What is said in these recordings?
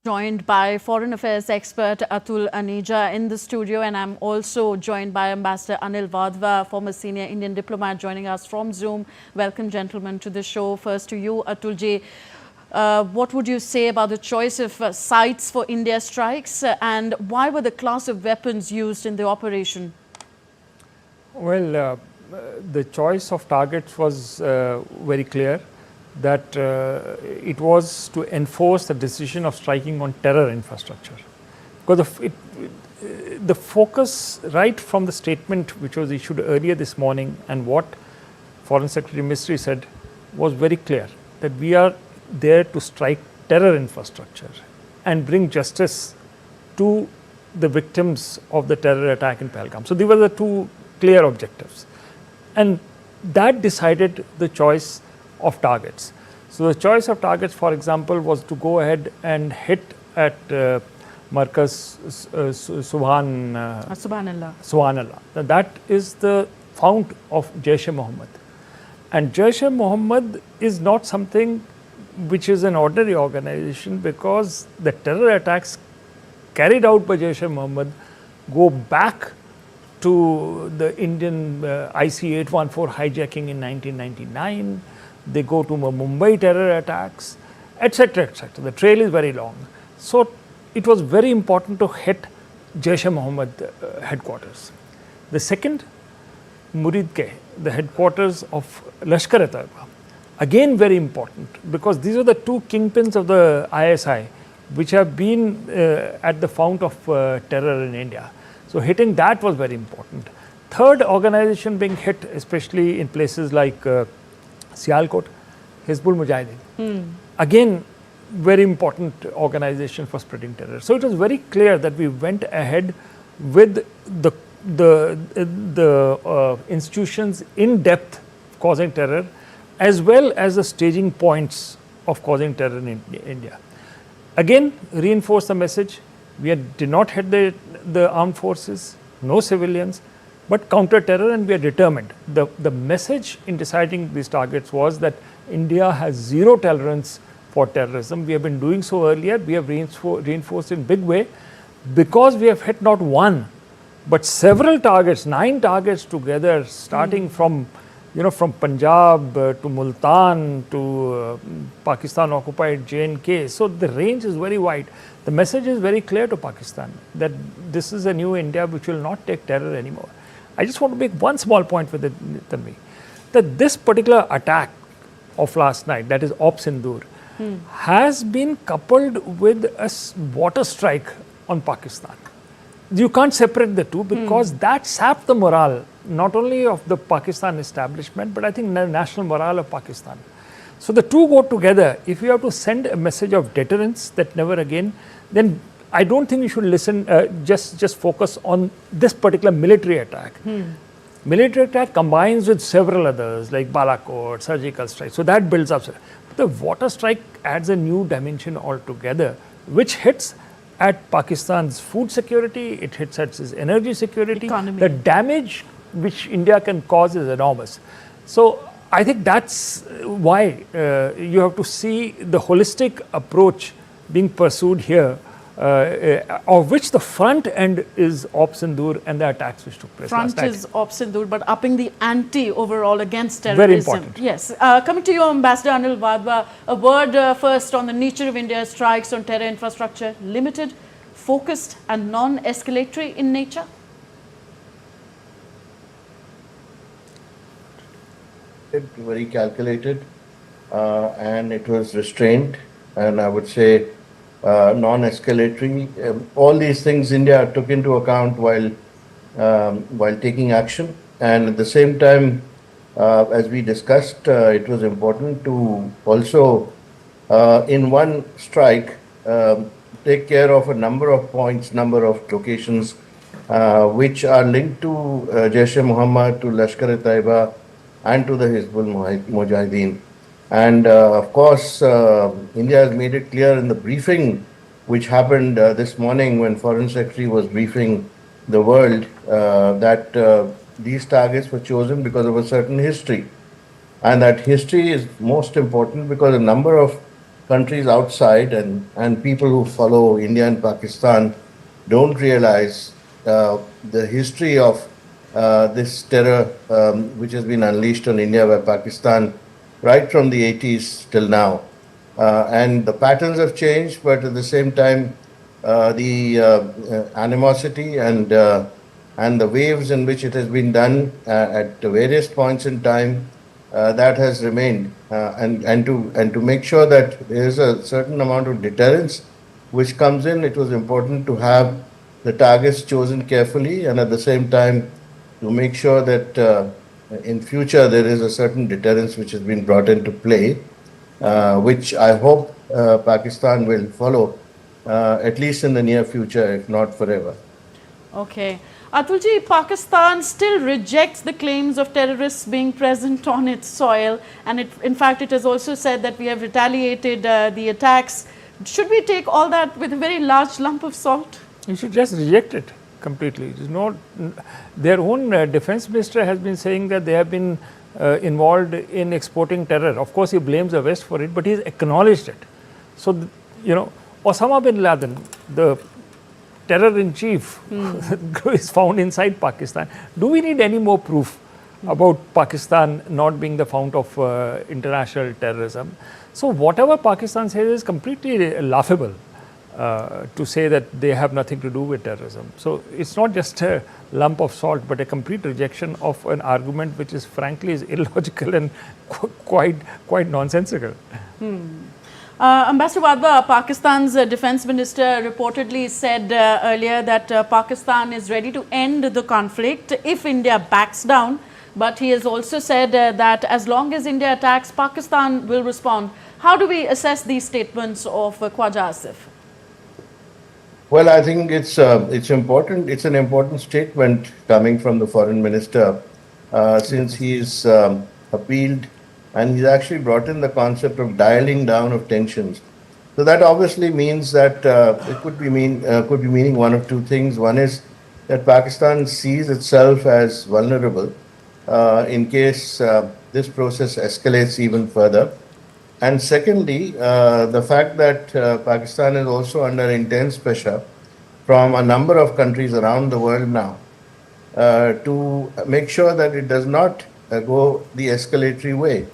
Joined by Foreign Affairs expert Atul Aneja in the studio, and I'm also joined by Ambassador Anil Vadva, former senior Indian diplomat, joining us from Zoom. Welcome, gentlemen, to the show. First to you, Atulji. What would you say about the choice of sites for India strikes, and why were the class of weapons used in the operation? Well, the choice of targets was very clear, that it was to enforce the decision of striking on terror infrastructure. Because the focus right from the statement which was issued earlier this morning and what Foreign Secretary Misri said was very clear, that we are there to strike terror infrastructure and bring justice to the victims of the terror attack in Pahalgam. So these were the two clear objectives, and that decided the choice of targets. So the choice of targets, for example, was to go ahead and hit at Markaz Subhanallah. Now that is the fount of Jaish-e-Mohammed, and Jaish-e-Mohammed is not something which is an ordinary organization, because the terror attacks carried out by Jaish-e-Mohammed go back to the Indian IC-814 hijacking in 1999. They go to Mumbai terror attacks, etc., etc. The trail is very long. So it was very important to hit Jaish-e-Mohammed headquarters. The second, Muridke, the headquarters of Lashkar-e-Taiba. Again very important, because these are the two kingpins of the ISI which have been at the fount of terror in India. So hitting that was very important. Third organization being hit, especially in places like Sialkot, Hizbul Mujahideen. Again, very important organization for spreading terror. So it was very clear that we went ahead with the institutions in depth causing terror, as well as the staging points of causing terror in India. Again, reinforce the message: we did not hit the armed forces, no civilians, but counter terror, and we are determined. The message in deciding these targets was that India has zero tolerance for terrorism. We have been doing so earlier. We have reinforced in big way, because we have hit not one but several targets, 9 targets together, starting from Punjab to Multan to Pakistan occupied J&K. So the range is very wide. The message is very clear to Pakistan that this is a new India which will not take terror anymore. I just want to make one small point with it, Tanvi, that this particular attack of last night, that is Op Sindoor, has been coupled with a water strike on Pakistan. You can't separate the two, because that sapped the morale not only of the Pakistan establishment, but I think the national morale of Pakistan. So the two go together. If you have to send a message of deterrence, that never again, then I don't think we should listen, just focus on this particular military attack. Military attack combines with several others like Balakot, surgical strike. So that builds up. But the water strike adds a new dimension altogether, which hits at Pakistan's food security, it hits at its energy security. Economy. The damage which India can cause is enormous. So I think that's why you have to see the holistic approach being pursued here, of which the front end is Op Sindoor and the attacks which took place last night. Front is Op Sindoor, but upping the ante overall against terrorism. Very important. Yes. Coming to you, Ambassador Anil Vadva, a word first on the nature of India's strikes on terror infrastructure: limited, focused and non-escalatory in nature? Very calculated, and it was restrained, and I would say non-escalatory. All these things India took into account while taking action, and at the same time, as we discussed, it was important to also, in one strike, take care of a number of points, number of locations which are linked to Jaish-e-Mohammed, to Lashkar-e-Taiba, and to the Hizbul Mujahideen. And of course, India has made it clear in the briefing which happened this morning when Foreign Secretary was briefing the world that these targets were chosen because of a certain history. And that history is most important because a number of countries outside and people who follow India and Pakistan don't realize the history of this terror which has been unleashed on India by Pakistan right from the 80s till now. And the patterns have changed, but at the same time, the animosity and the waves in which it has been done at various points in time, that has remained. And to make sure that there is a certain amount of deterrence which comes in, it was important to have the targets chosen carefully, and at the same time to make sure that in future there is a certain deterrence which has been brought into play, which I hope Pakistan will follow, at least in the near future, if not forever. Okay. Atulji, Pakistan still rejects the claims of terrorists being present on its soil, and in fact it has also said that we have retaliated the attacks. Should we take all that with a very large lump of salt? You should just reject it completely. It is not, their own defense minister has been saying that they have been involved in exporting terror. Of course, he blames the West for it, but he has acknowledged it. So, Osama bin Laden, the terror in chief, is found inside Pakistan. Do we need any more proof about Pakistan not being the fount of international terrorism? So, whatever Pakistan says is completely laughable. To say that they have nothing to do with terrorism. So it's not just a lump of salt, but a complete rejection of an argument which is frankly is illogical and quite nonsensical. Ambassador Wadhwa, Pakistan's defense minister reportedly said earlier that Pakistan is ready to end the conflict if India backs down. But he has also said that as long as India attacks, Pakistan will respond. How do we assess these statements of Khwaja Asif? Well, I think it's important. It's an important statement coming from the foreign minister, since he's appealed and he's actually brought in the concept of dialing down of tensions. So that obviously means that it could be meaning one of two things. One is that Pakistan sees itself as vulnerable in case this process escalates even further. And secondly, the fact that Pakistan is also under intense pressure from a number of countries around the world now to make sure that it does not go the escalatory way.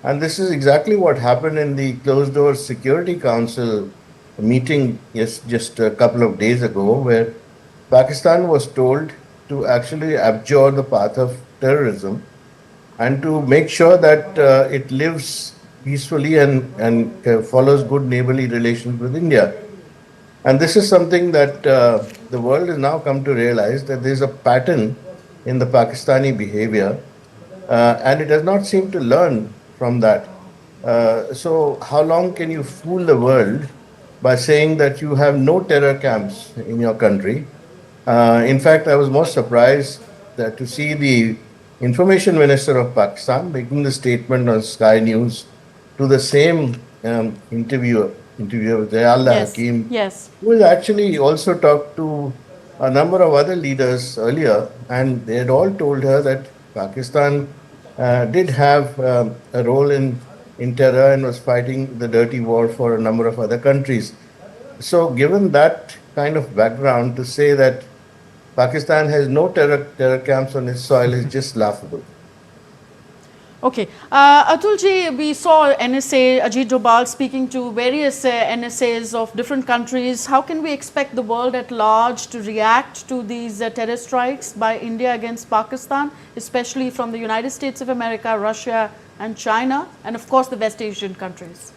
And this is exactly what happened in the Closed Doors Security Council meeting just a couple of days ago, where Pakistan was told to actually abjure the path of terrorism and to make sure that it lives peacefully and follows good neighborly relations with India. And this is something that the world has now come to realize, that there is a pattern in the Pakistani behavior, and it does not seem to learn from that. So how long can you fool the world by saying that you have no terror camps in your country? In fact, I was most surprised that to see the Information Minister of Pakistan making the statement on Sky News to the same interviewer, Zayallah Hakim, who has actually also talked to a number of other leaders earlier, and they had all told her that Pakistan did have a role in terror and was fighting the dirty war for a number of other countries. So given that kind of background, to say that Pakistan has no terror camps on its soil is just laughable. Okay. Atulji, we saw NSA, Ajit Doval speaking to various NSAs of different countries. How can we expect the world at large to react to these terror strikes by India against Pakistan, especially from the United States of America, Russia and China, and of course the West Asian countries?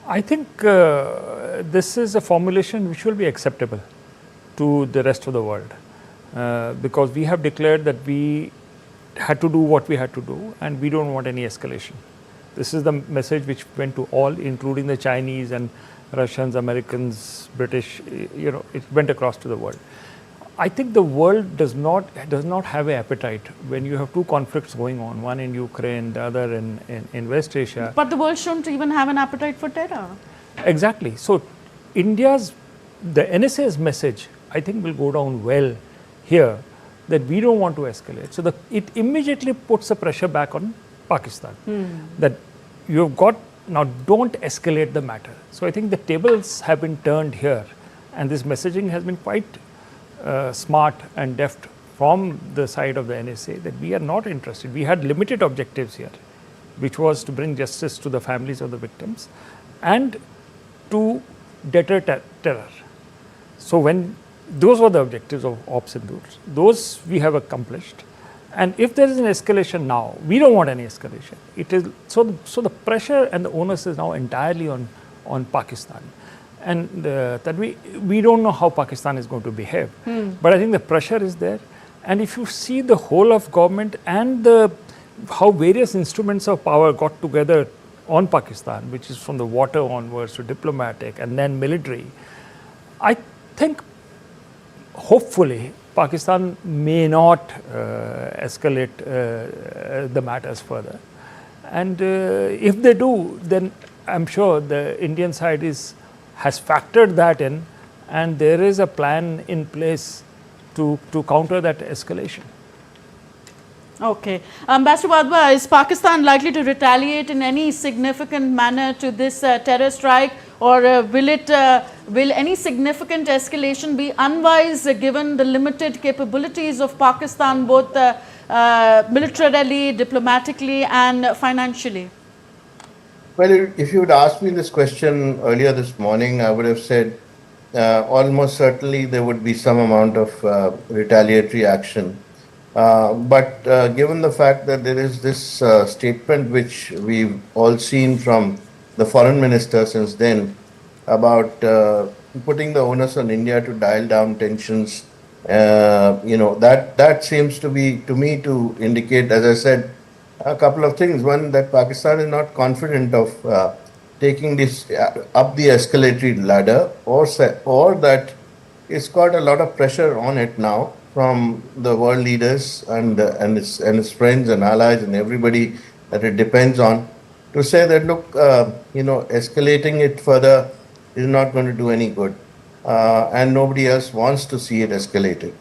I think this is a formulation which will be acceptable to the rest of the world, because we have declared that we had to do what we had to do and we don't want any escalation. This is the message which went to all, including the Chinese and Russians, Americans, British, it went across to the world. I think the world does not have an appetite when you have two conflicts going on, one in Ukraine, the other in West Asia. But the world shouldn't even have an appetite for terror. Exactly. So the NSA's message, I think, will go down well here, that we don't want to escalate. So it immediately puts the pressure back on Pakistan. That you've got Now, don't escalate the matter. So, I think the tables have been turned here, and this messaging has been quite smart and deft from the side of the NSA that we are not interested. We had limited objectives here, which was to bring justice to the families of the victims and to deter terror. So, when those were the objectives of Sindoor, those we have accomplished. And if there is an escalation now, we don't want any escalation. It is so the pressure and the onus is now entirely on Pakistan, and that we don't know how Pakistan is going to behave. But I think the pressure is there, and if you see the whole of government and how various instruments of power got together on Pakistan, which is from the water onwards to diplomatic and then military, I think hopefully Pakistan may not escalate the matters further. And if they do, then I'm sure the Indian side has factored that in, and there is a plan in place to counter that escalation. Okay. Ambassador Wadhwa, is Pakistan likely to retaliate in any significant manner to this terror strike, or will any significant escalation be unwise given the limited capabilities of Pakistan, both militarily, diplomatically and financially? Well, if you would asked me this question earlier this morning, I would have said almost certainly there would be some amount of retaliatory action. But given the fact that there is this statement which we've all seen from the foreign minister since then about putting the onus on India to dial down tensions, that seems to be, to me, to indicate, as I said, a couple of things. One, that Pakistan is not confident of taking this up the escalatory ladder, or that it's got a lot of pressure on it now from the world leaders and its friends and allies and everybody that it depends on, to say that, look, escalating it further is not going to do any good, and nobody else wants to see it escalated.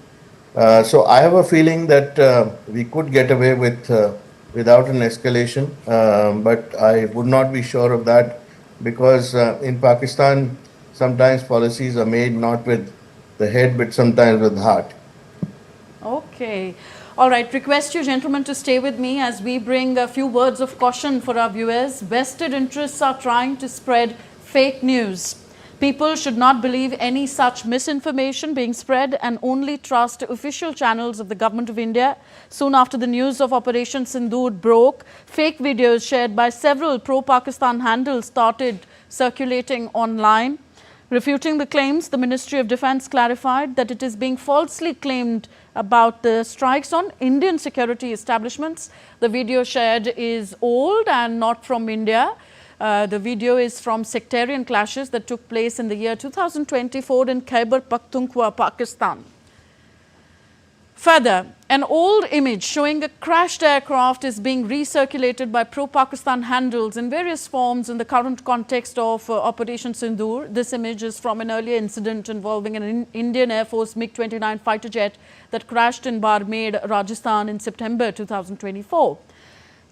So I have a feeling that we could get away without an escalation, but I would not be sure of that, because in Pakistan sometimes policies are made not with the head but sometimes with the heart. Okay. All right. Request you gentlemen to stay with me as we bring a few words of caution for our viewers. Vested interests are trying to spread fake news. People should not believe any such misinformation being spread and only trust official channels of the Government of India. Soon after the news of Operation Sindoor broke, fake videos shared by several pro-Pakistan handles started circulating online. Refuting the claims, the Ministry of Defence clarified that it is being falsely claimed about the strikes on Indian security establishments. The video shared is old and not from India. The video is from sectarian clashes that took place in the year 2024 in Khyber Pakhtunkhwa, Pakistan. Further, an old image showing a crashed aircraft is being recirculated by pro-Pakistan handles in various forms in the current context of Operation Sindoor. This image is from an earlier incident involving an Indian Air Force MiG-29 fighter jet that crashed in Barmed, Rajasthan in September 2024.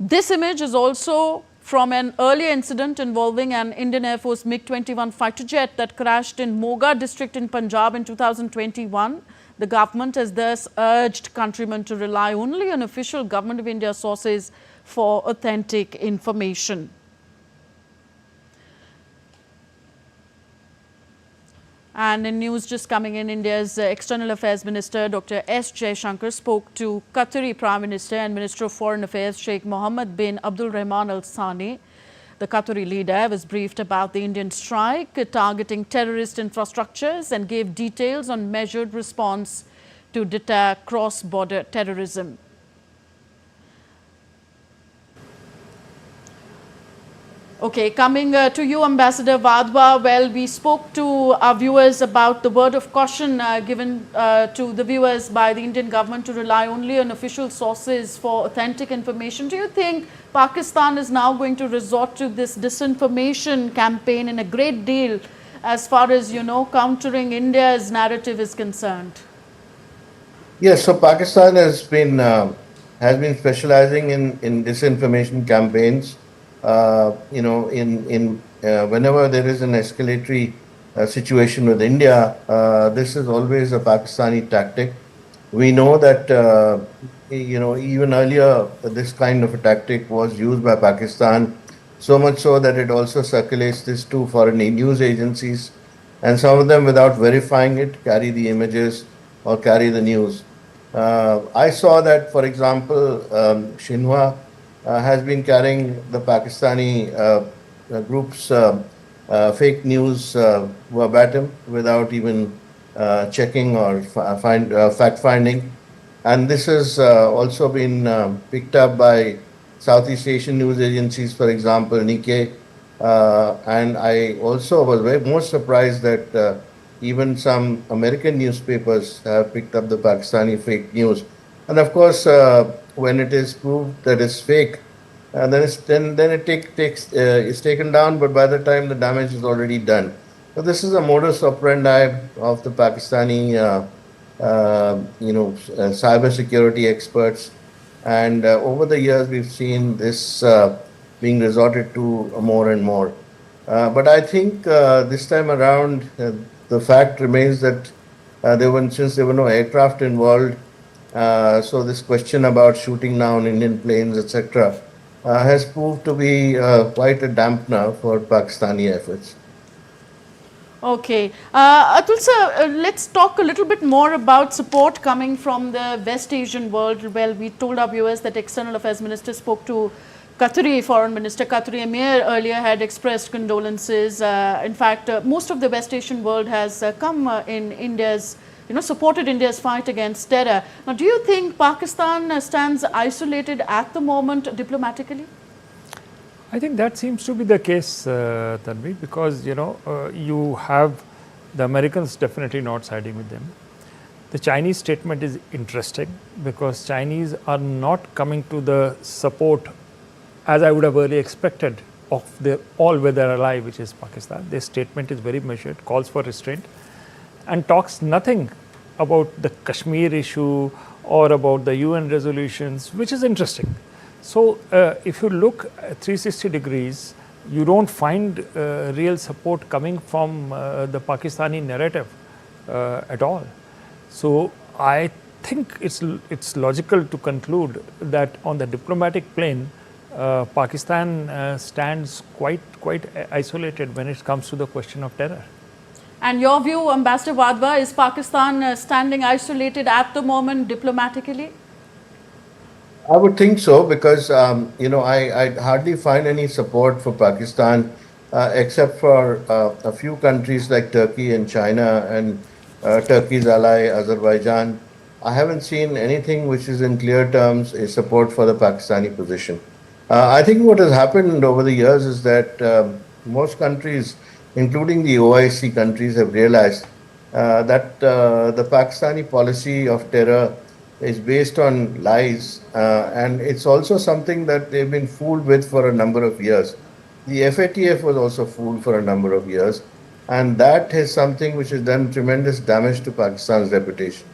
This image is also from an earlier incident involving an Indian Air Force MiG-21 fighter jet that crashed in Moga district in Punjab in 2021. The government has thus urged countrymen to rely only on official Government of India sources for authentic information. And in news just coming in, India's External Affairs Minister Dr. S. Jaishankar spoke to Qatari Prime Minister and Minister of Foreign Affairs Sheikh Mohammed bin Abdul Rahman Al Thani. The Qatari leader was briefed about the Indian strike targeting terrorist infrastructures and gave details on measured response to deter cross-border terrorism. Okay, coming to you, Ambassador Wadhwa. Well, we spoke to our viewers about the word of caution given to the viewers by the Indian government to rely only on official sources for authentic information. Do you think Pakistan is now going to resort to this disinformation campaign in a great deal as far as, countering India's narrative is concerned? Yes, so Pakistan has been specializing in disinformation campaigns whenever there is an escalatory situation with India, this is always a Pakistani tactic. We know that even earlier this kind of a tactic was used by Pakistan, so much so that it also circulates this to foreign news agencies, and some of them, without verifying it, carry the images or carry the news. I saw that, for example, Shinhua has been carrying the Pakistani group's fake news verbatim without even checking or fact finding. And this has also been picked up by Southeast Asian news agencies, for example, Nikkei. And I also was very most surprised that even some American newspapers have picked up the Pakistani fake news. And of course, when it is proved that it's fake, then it is taken down. But by the time the damage is already done, so this is a modus operandi of the Pakistani, cyber security experts. And over the years, we've seen this being resorted to more and more. But I think this time around, the fact remains that since there were no aircraft involved, so this question about shooting down Indian planes, etc., has proved to be quite a dampener for Pakistani efforts. Okay. Atul sir, let's talk a little bit more about support coming from the West Asian world. Well, we told our viewers that External Affairs Minister spoke to Qatari Foreign Minister. Qatari Emir earlier had expressed condolences. In fact, most of the West Asian world has come in India's, supported India's fight against terror. Now, do you think Pakistan stands isolated at the moment diplomatically? I think that seems to be the case, Tanvi, because you have the Americans definitely not siding with them. The Chinese statement is interesting because Chinese are not coming to the support as I would have earlier expected of their all-weather ally, which is Pakistan. Their statement is very measured, calls for restraint, and talks nothing about the Kashmir issue or about the UN resolutions, which is interesting. So, if you look at 360 degrees, you don't find real support coming from the Pakistani narrative at all. So, I think it's logical to conclude that on the diplomatic plane, Pakistan stands quite isolated when it comes to the question of terror. And your view, Ambassador Wadhwa, is Pakistan standing isolated at the moment diplomatically? I would think so because, I hardly find any support for Pakistan except for a few countries like Turkey and China and Turkey's ally Azerbaijan. I haven't seen anything which is in clear terms a support for the Pakistani position. I think what has happened over the years is that most countries, including the OIC countries, have realized that the Pakistani policy of terror is based on lies, and it's also something that they've been fooled with for a number of years. The FATF was also fooled for a number of years, and that is something which has done tremendous damage to Pakistan's reputation.